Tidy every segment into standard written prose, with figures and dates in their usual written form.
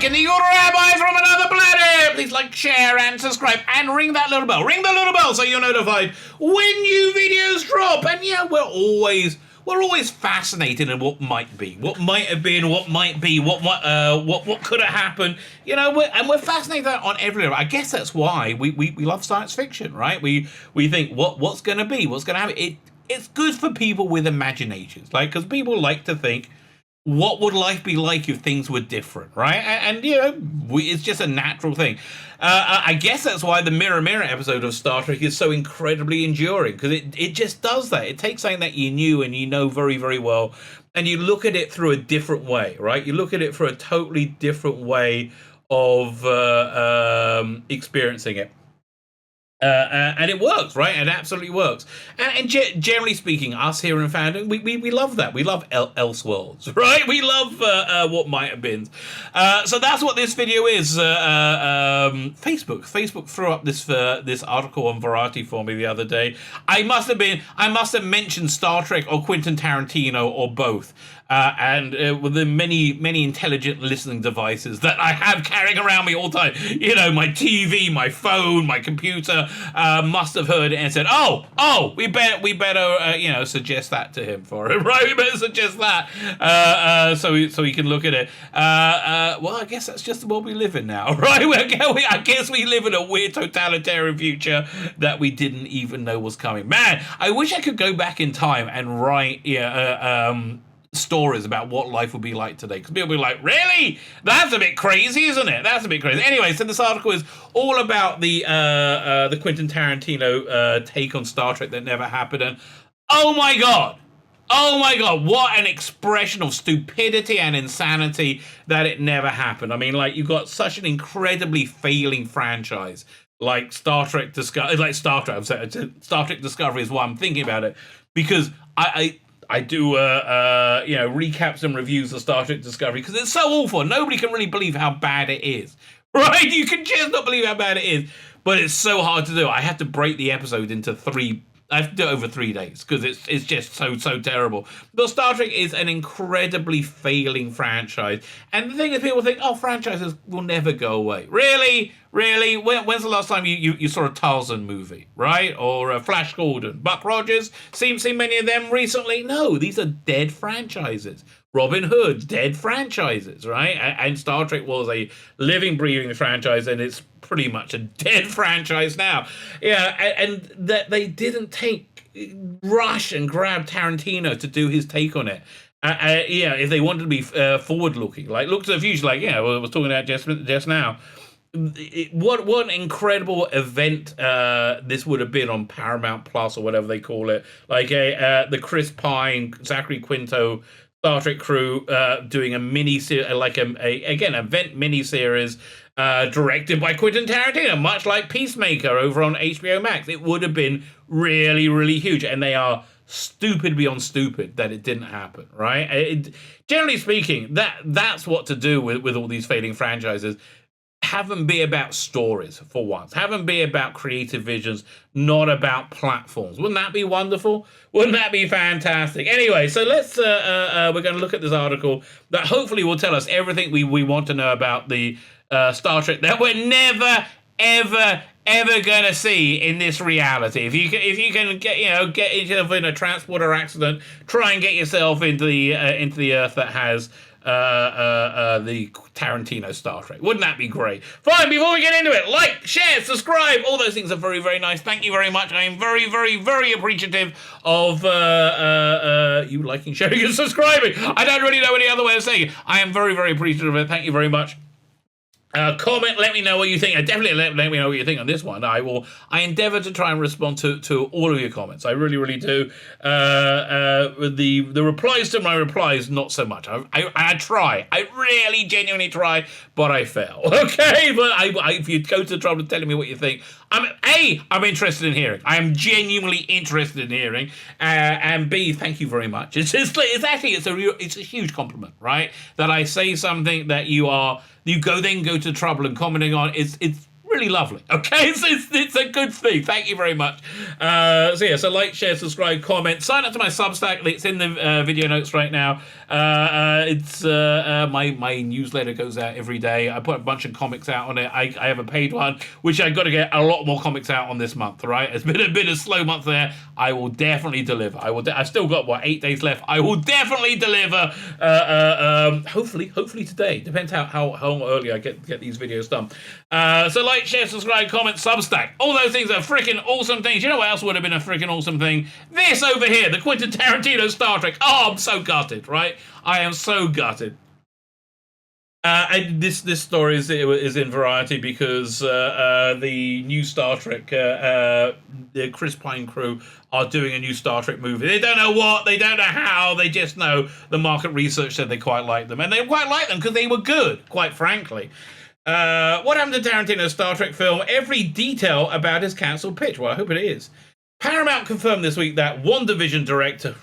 Lebetkin, the Rabbi from another planet. Please like, share, and subscribe, and ring that little bell. Ring the little bell so you're notified when new videos drop. And yeah, we're always fascinated in what might be, what might have been, what might be, what could have happened. You know, we're fascinated on every level. I guess that's why we love science fiction, right? We think what's going to be, what's going to happen. It's good for people with imaginations, like, because people like to think, what would life be like if things were different, right? And you know, it's just a natural thing. I guess that's why the Mirror Mirror episode of Star Trek is so incredibly enduring, because it just does that. It takes something that you knew and you know very, very well, and you look at it through a different way, right? You look at it through a totally different way of experiencing it. And it works, right? It absolutely works. And generally speaking, us here in fandom, we love that. We love Elseworlds, right? We love what might have been. So that's what this video is. Facebook threw up this article on Variety for me the other day. I must have mentioned Star Trek or Quentin Tarantino or both. And with the many intelligent listening devices that I have carrying around me all the time, you know, my TV, my phone, my computer, must have heard it and said, "Oh, we better suggest that to him for it, right? We better suggest that so he can look at it." Well, I guess that's just the world we live in now, right? I guess we live in a weird totalitarian future that we didn't even know was coming. Man, I wish I could go back in time and write stories about what life would be like today, because people will be like, really? That's a bit crazy, isn't it? That's a bit crazy. Anyway, so this article is all about the Quentin Tarantino take on Star Trek that never happened, and oh my god, what an expression of stupidity and insanity that it never happened. I mean, like, you've got such an incredibly failing franchise like Star Trek Discovery. Star Trek Discovery is why I'm thinking about it, because I do recaps and reviews of Star Trek Discovery because it's so awful. Nobody can really believe how bad it is, right? You can just not believe how bad it is, but it's so hard to do. I have to break the episode into three. I have to do it over 3 days because it's just so terrible. But Star Trek is an incredibly failing franchise, and the thing is, people think, franchises will never go away. Really? When's the last time you saw a Tarzan movie, right? Or a Flash Gordon, Buck Rogers? Seen many of them recently? No, these are dead franchises. Robin Hood, dead franchises, right? And Star Trek was a living, breathing franchise, and it's pretty much a dead franchise now. Yeah, and that they didn't rush and grab Tarantino to do his take on it. If they wanted to be forward-looking, like look to the future, like I was talking about just now. What an incredible event this would have been on Paramount Plus or whatever they call it. Like the Chris Pine, Zachary Quinto Star Trek crew doing a mini series, like event mini series directed by Quentin Tarantino, much like Peacemaker over on HBO Max. It would have been really, really huge, and they are stupid beyond stupid that it didn't happen, right? Generally speaking, that's what to do with all these failing franchises. Have them be about stories for once. Have them be about creative visions, not about platforms. Wouldn't that be wonderful? Wouldn't that be fantastic? Anyway, so let's we're going to look at this article that hopefully will tell us everything we want to know about the Star Trek that we're never, ever going to see in this reality. If you can get yourself in a transporter accident, try and get yourself into the Earth that has the Tarantino Star Trek. Wouldn't that be great? Fine, before we get into it, like, share, subscribe. All those things are very, very nice. Thank you very much. I am very, very, very appreciative of you liking, sharing, and subscribing. I don't really know any other way of saying it. I am very, very appreciative of it. Thank you very much. Comment, let me know what you think. Definitely let me know what you think on this one. I endeavour to try and respond to all of your comments. I really, really do. The replies to my replies, not so much. I try. I really genuinely try, but I fail. Okay, but if you go to the trouble of telling me what you think, I'm interested in hearing. I am genuinely interested in hearing. And B, thank you very much. It's a huge compliment, right? That I say something that you go to the trouble and commenting on. It's really lovely. Okay, so it's a good thing. Thank you very much. So like, share, subscribe, comment, sign up to my Substack. It's in the video notes right now. It's my newsletter goes out every day. I put a bunch of comics out on it. I have a paid one, which I've got to get a lot more comics out on this month. Right, it's been a bit of a slow month there. I will definitely deliver. I've still got 8 days left. I will definitely deliver. Hopefully today. Depends how early I get these videos done. So like, share, subscribe, comment, Substack. All those things are freaking awesome things. You know what else would have been a freaking awesome thing? This over here, the Quentin Tarantino Star Trek. Oh, I'm so gutted, right? I am so gutted. And this story is in Variety because the new Star Trek, the Chris Pine crew are doing a new Star Trek movie. They don't know what, they don't know how, they just know the market research said they quite like them. And they quite like them because they were good, quite frankly. What happened to Tarantino's Star Trek film? Every detail about his cancelled pitch. Well, I hope it is. Paramount confirmed this week that WandaVision director...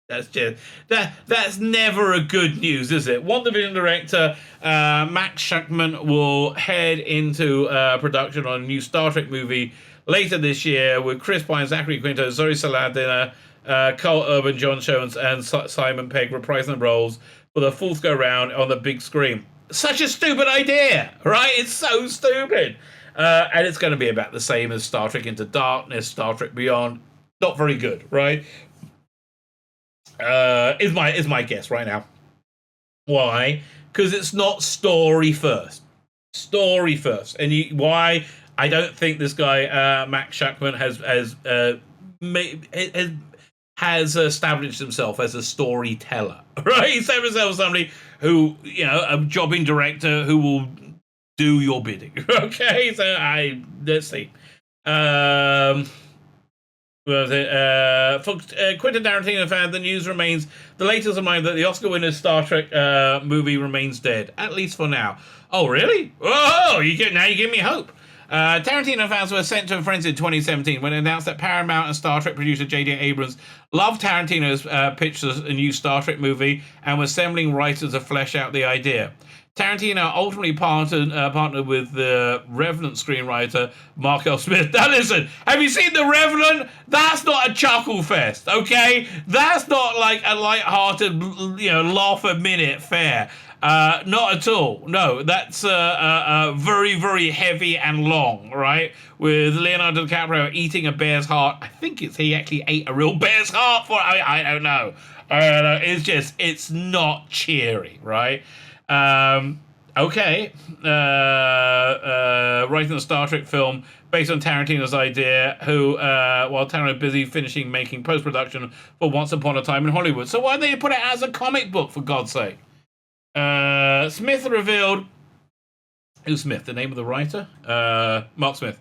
That's never a good news, is it? WandaVision director Max Schachman will head into production on a new Star Trek movie later this year with Chris Pine, Zachary Quinto, Zoe Saldana, Carl Urban, John Jones, and Simon Pegg reprising the roles for the fourth go round on the big screen. Such a stupid idea, right? It's so stupid. And it's going to be about the same as Star Trek Into Darkness, Star Trek Beyond. Not very good, right? Is my guess right now. Why? Because it's not story first. Story first. And why? I don't think this guy Max Schachman has established himself as a storyteller. Right? He's established himself as somebody who, a jobbing director who will do your bidding. Okay, so let's see. For Quentin Tarantino fan, the news remains the latest reminder that the Oscar winner's Star Trek movie remains dead, at least for now. Oh, really? Oh, now you give me hope. Tarantino fans were sent to a frenzy in 2017 when it announced that Paramount and Star Trek producer J.J. Abrams loved Tarantino's pitch as a new Star Trek movie and were assembling writers to flesh out the idea. Tarantino ultimately partnered with the Revenant screenwriter Mark L. Smith. Now listen, have you seen The Revenant? That's not a chuckle fest, okay? That's not like a light-hearted, laugh a minute fare. Not at all. No, that's very, very heavy and long, right? With Leonardo DiCaprio eating a bear's heart. I think he actually ate a real bear's heart for it. I don't know. It's not cheery, right? Okay. Writing a Star Trek film based on Tarantino's idea, who, while Tarantino busy finishing making post-production for Once Upon a Time in Hollywood. So why did they put it as a comic book, for God's sake? Smith revealed... Who's Smith? The name of the writer? Mark Smith.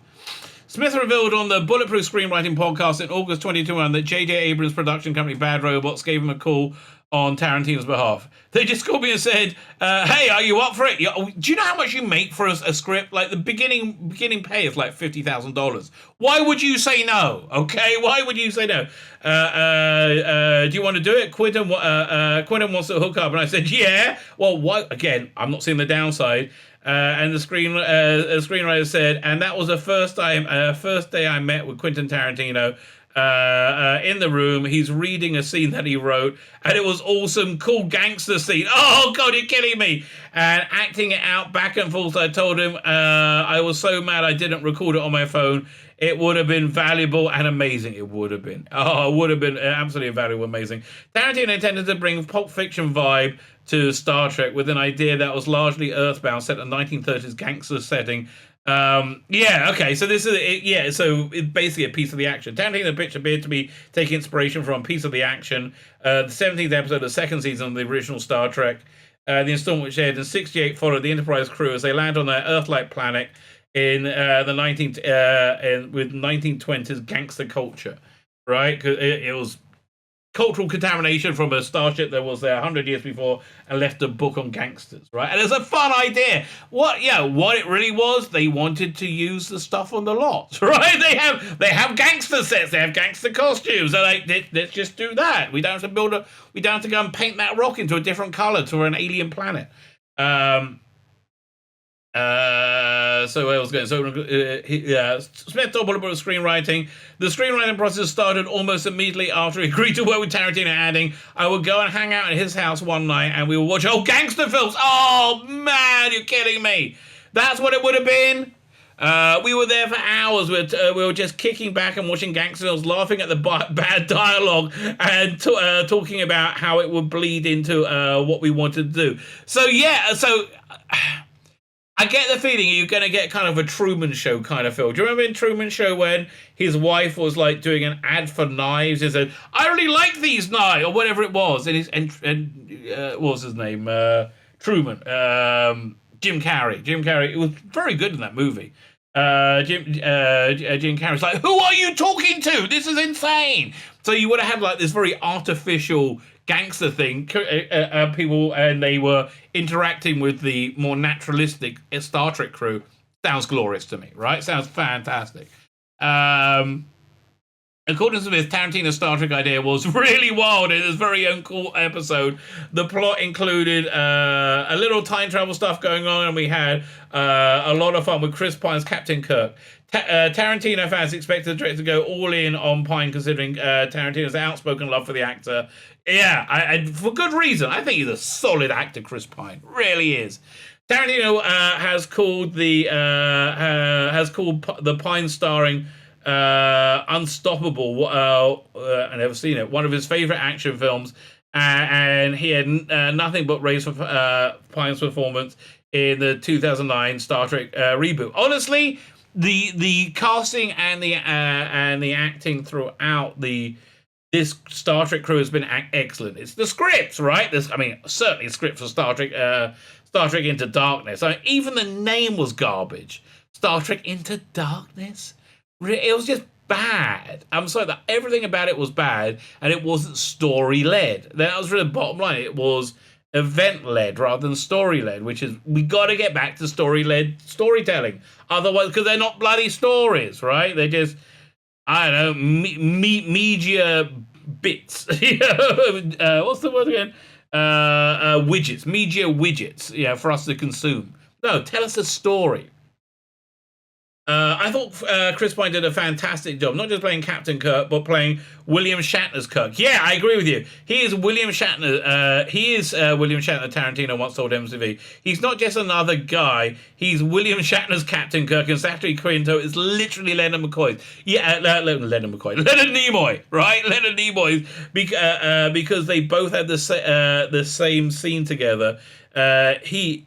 Smith revealed on the Bulletproof Screenwriting podcast in August 2021 that J.J. Abrams' production company Bad Robots gave him a call on Tarantino's behalf. They just called me and said, hey, are you up for it? Do you know how much you make for a script? Like, the beginning pay is like $50,000. Why would you say no? Okay, why would you say no? Do you want to do it? Quentin wants to hook up. And I said, yeah. Well, what? Again, I'm not seeing the downside. And the screenwriter said, and that was the first day I met with Quentin Tarantino. In the room, he's reading a scene that he wrote, and it was awesome, cool gangster scene. Oh God, you're kidding me! And acting it out back and forth, I told him I was so mad I didn't record it on my phone. It would have been valuable and amazing. It would have been. Oh, it would have been absolutely valuable, amazing. Tarantino intended to bring Pulp Fiction vibe to Star Trek with an idea that was largely earthbound, set in a 1930s gangster setting. Okay, so this is it. Yeah, so it's basically a piece of the action. Tarantino's pitch appeared to be taking inspiration from a piece of the action, the 17th episode of the second season of the original Star Trek. The installment, which aired in '68, followed the Enterprise crew as they land on their Earth-like planet in with 1920s gangster culture, right? Because it was cultural contamination from a starship that was there 100 years before and left a book on gangsters, right? And it's a fun idea. What it really was, they wanted to use the stuff on the lot, right? They have gangster sets, they have gangster costumes. They're like, let's just do that. We don't have to we don't have to go and paint that rock into a different color to an alien planet. So I was going. So Smith told Bullet about screenwriting. The screenwriting process started almost immediately after he agreed to work with Tarantino, adding, "I would go and hang out at his house one night, and we would watch gangster films." Oh man, you're kidding me! That's what it would have been. We were there for hours. We were just kicking back and watching gangster films, laughing at the bad dialogue, and talking about how it would bleed into what we wanted to do. So yeah, I get the feeling you're going to get kind of a Truman Show kind of feel. Do you remember in Truman Show when his wife was like doing an ad for knives? He said, "I really like these knives," or whatever it was. And what was his name? Truman. Jim Carrey. Jim Carrey. It was very good in that movie. Jim Carrey's like, "Who are you talking to? This is insane." So you would have had like this very artificial gangster thing, people, and they were interacting with the more naturalistic Star Trek crew. Sounds glorious to me, right? Sounds fantastic. According to this, Tarantino's Star Trek idea was really wild in his very own cool episode. The plot included a little time travel stuff going on, and we had a lot of fun with Chris Pine's Captain Kirk. Tarantino fans expected the director to go all in on Pine, considering Tarantino's outspoken love for the actor. Yeah, I for good reason. I think he's a solid actor, Chris Pine. Really is. Tarantino has called the Pine starring Unstoppable. I never seen it. One of his favorite action films, and he had nothing but praise for Pine's performance in the 2009 Star Trek reboot. Honestly, the casting and the acting throughout this Star Trek crew has been excellent. It's the scripts, right? Certainly scripts for Star Trek Into Darkness. Even the name was garbage. Star Trek Into Darkness. It was just bad. I'm sorry that everything about it was bad, and it wasn't story led. That was really the bottom line. It was event led rather than story led, which is, we got to get back to story led storytelling. Otherwise, because they're not bloody stories, right? They're just, I don't know, media bits. What's the word again? Widgets, media widgets. Yeah, for us to consume. No, tell us a story. I thought Chris Pine did a fantastic job, not just playing Captain Kirk, but playing William Shatner's Kirk. Yeah, I agree with you. He is William Shatner. William Shatner, Tarantino once told MTV. He's not just another guy. He's William Shatner's Captain Kirk, and Zachary Quinto is literally Leonard McCoy. Yeah, Leonard Nimoy, right? Leonard Nimoy, because they both had the same scene together. He's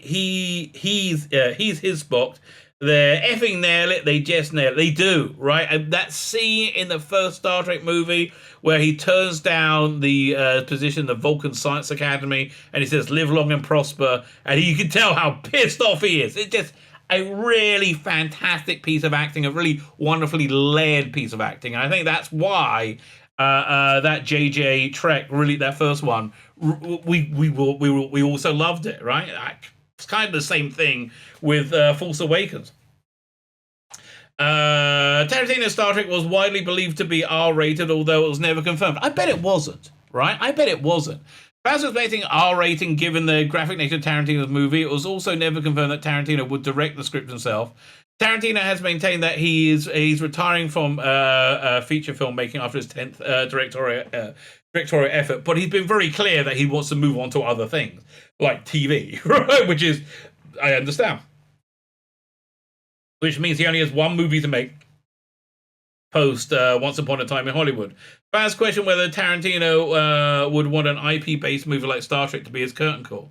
his Spock. They're effing nail it. They just nail it. They do, right? And that scene in the first Star Trek movie where he turns down the position in the Vulcan Science Academy and he says, "Live long and prosper," and you can tell how pissed off he is. It's just a really fantastic piece of acting, a really wonderfully layered piece of acting. And I think that's why that JJ Trek, really, that first one, we also loved it, right? It's kind of the same thing with Force Awakens. Tarantino's Star Trek was widely believed to be R-rated, although it was never confirmed. I bet it wasn't, right? I bet it wasn't. Fans were expecting R rating given the graphic nature of Tarantino's movie. It was also never confirmed that Tarantino would direct the script himself. Tarantino has maintained that he's retiring from feature filmmaking after his 10th directorial effort, but he's been very clear that he wants to move on to other things, like TV, right? Which is, I understand. Which means he only has one movie to make post Once Upon a Time in Hollywood. Fans question whether Tarantino would want an IP-based movie like Star Trek to be his curtain call.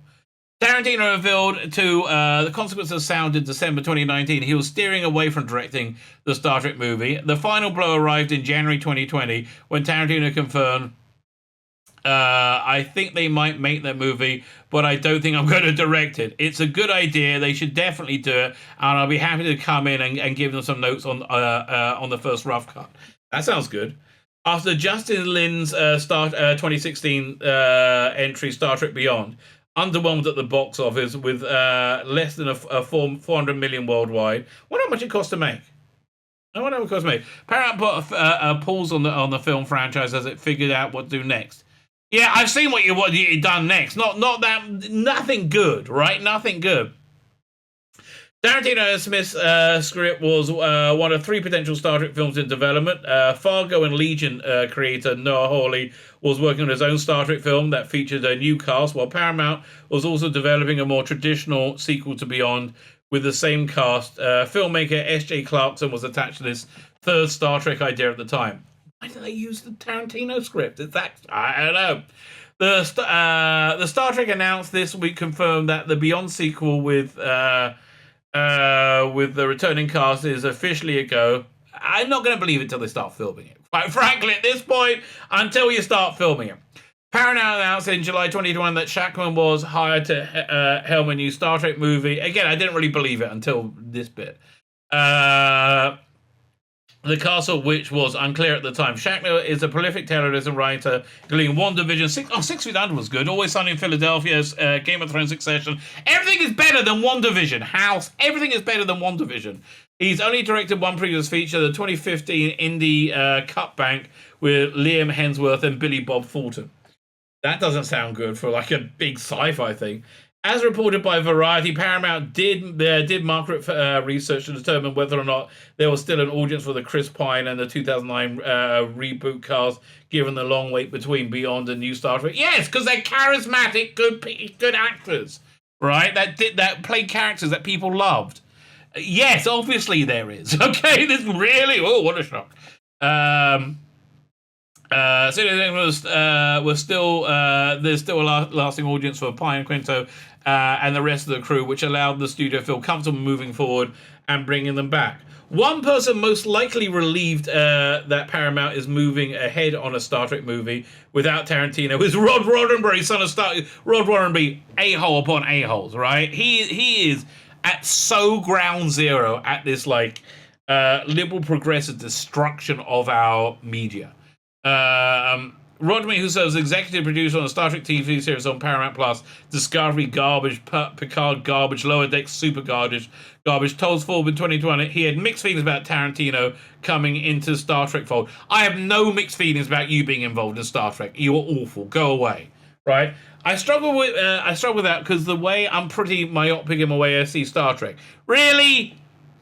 Tarantino revealed to The Consequences of Sound in December 2019 he was steering away from directing the Star Trek movie. The final blow arrived in January 2020 when Tarantino confirmed, "I think they might make that movie, but I don't think I'm going to direct it. It's a good idea. They should definitely do it, and I'll be happy to come in and give them some notes on the first rough cut." That sounds good. After Justin Lin's 2016 entry, Star Trek Beyond, underwhelmed at the box office with less than a 400 million worldwide. I wonder how much it cost to make. Paramount put a pause on the film franchise as it figured out what to do next. Yeah, I've seen what you done next. Not that, nothing good, right? Nothing good. Tarantino Smith's script was one of 3 potential Star Trek films in development. Fargo and Legion creator Noah Hawley was working on his own Star Trek film that featured a new cast, while Paramount was also developing a more traditional sequel to Beyond with the same cast. Filmmaker S.J. Clarkson was attached to this 3rd Star Trek idea at the time. Why did they use the Tarantino script? I don't know. The Star Trek announced this week confirmed that the Beyond sequel with the returning cast is officially a go. I'm not going to believe it until they start filming it. Quite frankly, at this point, until you start filming it. Paramount announced in July 2021 that Shackman was hired to helm a new Star Trek movie. Again, I didn't really believe it until this bit. The cast of which was unclear at the time. Shackman is a prolific terrorism writer, including WandaVision, 6 Feet Under was good, Always Sunny in Philadelphia, Game of Thrones, Succession. Everything is better than WandaVision. House, everything is better than WandaVision. He's only directed one previous feature, the 2015 indie Cutbank with Liam Hemsworth and Billy Bob Thornton. That doesn't sound good for like a big sci-fi thing. As reported by Variety, Paramount did market research to determine whether or not there was still an audience for the Chris Pine and the 2009 reboot cast, given the long wait between Beyond and New Star Trek. Yes, because they're charismatic, good actors, right? That played characters that people loved. Yes, obviously there is. Okay, this really. Oh, what a shock. So there's still a lasting audience for Pine and Quinto and the rest of the crew, which allowed the studio to feel comfortable moving forward and bringing them back. One person most likely relieved that Paramount is moving ahead on a Star Trek movie without Tarantino is Rod Roddenberry, son of Rod Roddenberry, a-hole upon a-holes, right? He is at so ground zero at this like liberal progressive destruction of our media. Roddenberry, who serves as executive producer on a Star Trek TV series on Paramount Plus, Discovery garbage, Picard garbage, Lower Decks super garbage, told Forbes in 2020 he had mixed feelings about Tarantino coming into Star Trek fold. I have no mixed feelings about you being involved in Star Trek. You are awful. Go away. Right? I struggle with that because the way I'm pretty myopic in the way I see Star Trek. Really?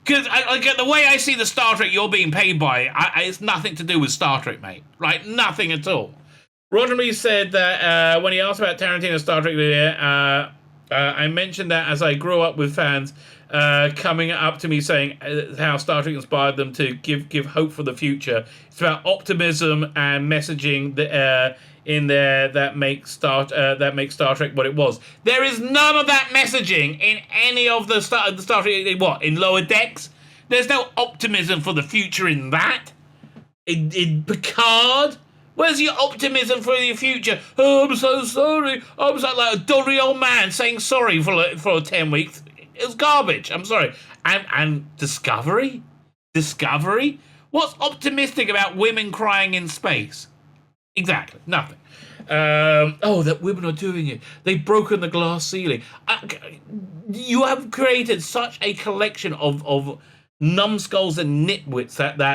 Because I get the way I see the Star Trek you're being paid by, it's nothing to do with Star Trek, mate. Like, nothing at all. Roddenberry said that when he asked about Tarantino's Star Trek I mentioned that as I grew up with fans coming up to me saying how Star Trek inspired them to give hope for the future. It's about optimism and messaging in there that makes Star Trek what it was. There is none of that messaging in any of the Star Trek. What, in Lower Decks? There's no optimism for the future in that. In Picard, where's your optimism for the future? Oh, I'm so sorry. I was like a dodgy old man saying sorry for 10 weeks. It was garbage. I'm sorry. And Discovery? What's optimistic about women crying in space? Exactly, nothing. That women are doing it. They've broken the glass ceiling. You have created such a collection of numbskulls and nitwits that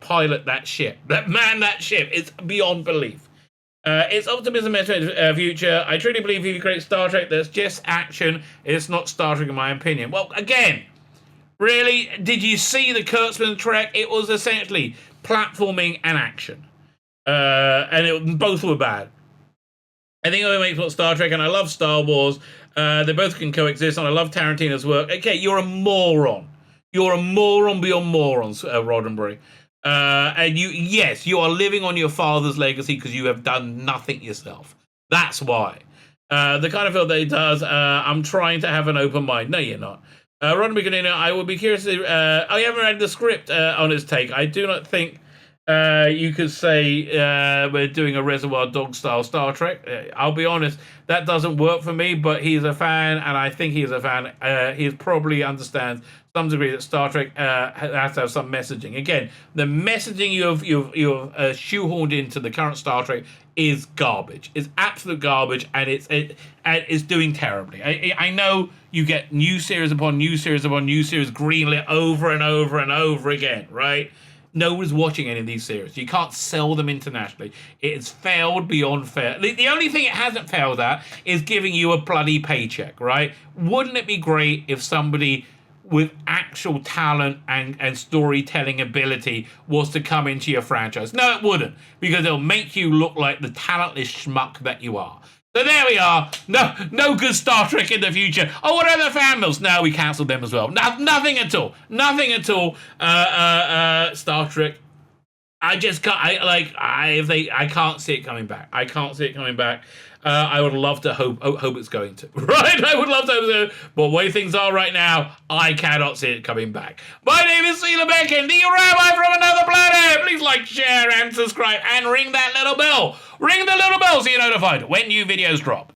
pilot that ship, that man that ship. It's beyond belief. It's optimism in future. I truly believe if you create Star Trek that's just action, it's not Star Trek in my opinion. Well, again, really, did you see the Kurtzman Trek? It was essentially platforming and action. And both were bad. I think it makes what Star Trek, and I love Star Wars. They both can coexist, and I love Tarantino's work. Okay, you're a moron. You're a moron beyond morons, Roddenberry. And you are living on your father's legacy because you have done nothing yourself. That's why. The kind of film that he does, I'm trying to have an open mind. No, you're not. Roddenberry, I would be curious to... I haven't read the script on his take. I do not think... you could say we're doing a Reservoir Dogs style Star Trek. I'll be honest, that doesn't work for me, but he's a fan, and I think he's a fan. He probably understands to some degree that Star Trek has to have some messaging. Again, the messaging you've shoehorned into the current Star Trek is garbage. It's absolute garbage, and it's doing terribly. I know you get new series upon new series upon new series greenlit over and over and over again, right? No one's watching any of these series. You can't sell them internationally. It's failed beyond fair. The only thing it hasn't failed at is giving you a bloody paycheck, right? Wouldn't it be great if somebody with actual talent and storytelling ability was to come into your franchise? No, it wouldn't, because it'll make you look like the talentless schmuck that you are. So there we are. No good Star Trek in the future. Oh, what are the fan mails? No, we cancelled them as well. Nothing at all. Nothing at all. Star Trek. I just can't. I can't see it coming back. I can't see it coming back. I would love to hope it's going to. Right? I would love to hope so. But the way things are right now, I cannot see it coming back. My name is Tzvi Lebetkin, the Rabbi from another planet. Please like, share, and subscribe, and ring that little bell. Ring the little bell so you're notified when new videos drop.